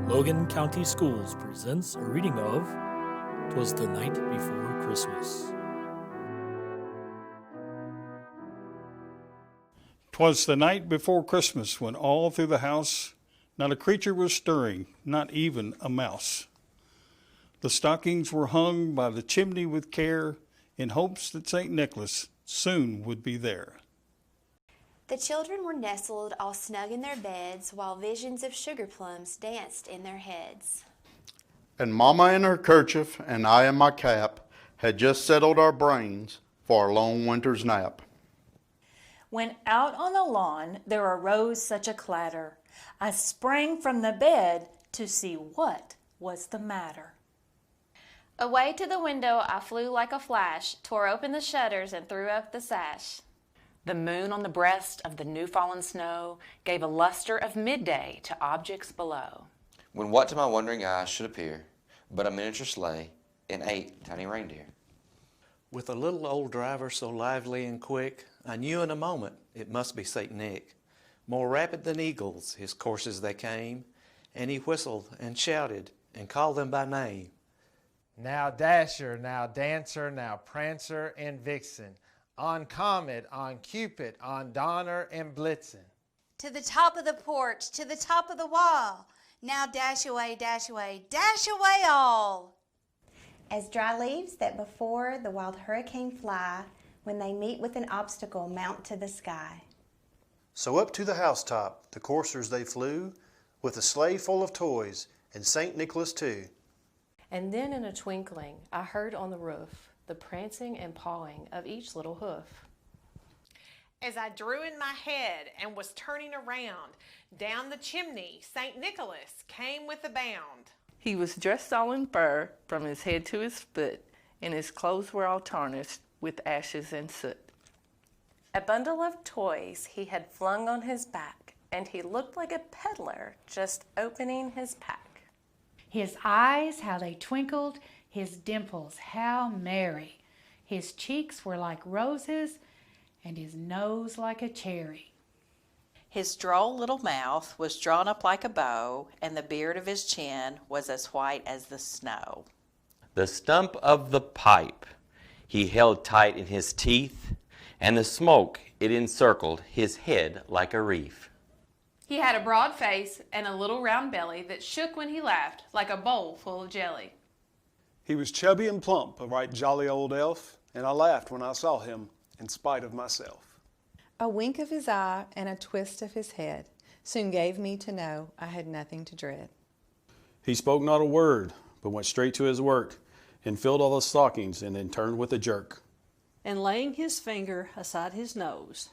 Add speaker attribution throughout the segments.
Speaker 1: Logan County Schools presents a reading of "'Twas the Night Before Christmas."
Speaker 2: 'Twas the night before Christmas, when all through the house not a creature was stirring, not even a mouse. The stockings were hung by the chimney with care, in hopes that St. Nicholas soon would be there.
Speaker 3: The children were nestled all snug in their beds, while visions of sugar plums danced in their heads.
Speaker 4: And Mama in her kerchief and I in my cap had just settled our brains for a long winter's nap.
Speaker 5: When out on the lawn there arose such a clatter, I sprang from the bed to see what was the matter.
Speaker 6: Away to the window I flew like a flash, tore open the shutters and threw up the sash.
Speaker 7: The moon on the breast of the new-fallen snow gave a luster of midday to objects below.
Speaker 8: When what to my wondering eyes should appear but a miniature sleigh and 8 tiny reindeer.
Speaker 9: With a little old driver so lively and quick, I knew in a moment it must be St. Nick. More rapid than eagles his courses they came, and he whistled and shouted and called them by name.
Speaker 10: Now Dasher, now Dancer, now Prancer and Vixen, on Comet, on Cupid, on Donner and Blitzen.
Speaker 11: To the top of the porch, to the top of the wall, now dash away, dash away, dash away all.
Speaker 3: As dry leaves that before the wild hurricane fly, when they meet with an obstacle, mount to the sky.
Speaker 12: So up to the housetop the coursers they flew, with a sleigh full of toys, and St. Nicholas too.
Speaker 13: And then in a twinkling I heard on the roof the prancing and pawing of each little hoof.
Speaker 14: As I drew in my head and was turning around, down the chimney St. Nicholas came with a bound.
Speaker 15: He was dressed all in fur from his head to his foot, and his clothes were all tarnished with ashes and soot.
Speaker 13: A bundle of toys he had flung on his back, and he looked like a peddler just opening his pack.
Speaker 16: His eyes, how they twinkled, his dimples, how merry. His cheeks were like roses, and his nose like a cherry.
Speaker 17: His droll little mouth was drawn up like a bow, and the beard of his chin was as white as the snow.
Speaker 18: The stump of the pipe he held tight in his teeth, and the smoke it encircled his head like a reef.
Speaker 6: He had a broad face and a little round belly that shook when he laughed like a bowl full of jelly.
Speaker 19: He was chubby and plump, a right jolly old elf, and I laughed when I saw him, in spite of myself.
Speaker 20: A wink of his eye and a twist of his head soon gave me to know I had nothing to dread.
Speaker 19: He spoke not a word, but went straight to his work, and filled all the stockings, and then turned with a jerk.
Speaker 6: And laying his finger aside his nose,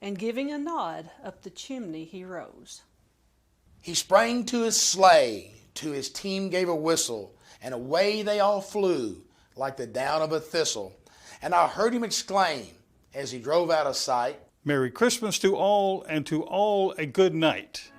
Speaker 6: and giving a nod, up the chimney he rose.
Speaker 2: He sprang to his sleigh, to his team gave a whistle, and away they all flew, like the down of a thistle. And I heard him exclaim, as he drove out of sight, Merry Christmas to all, and to all a good night.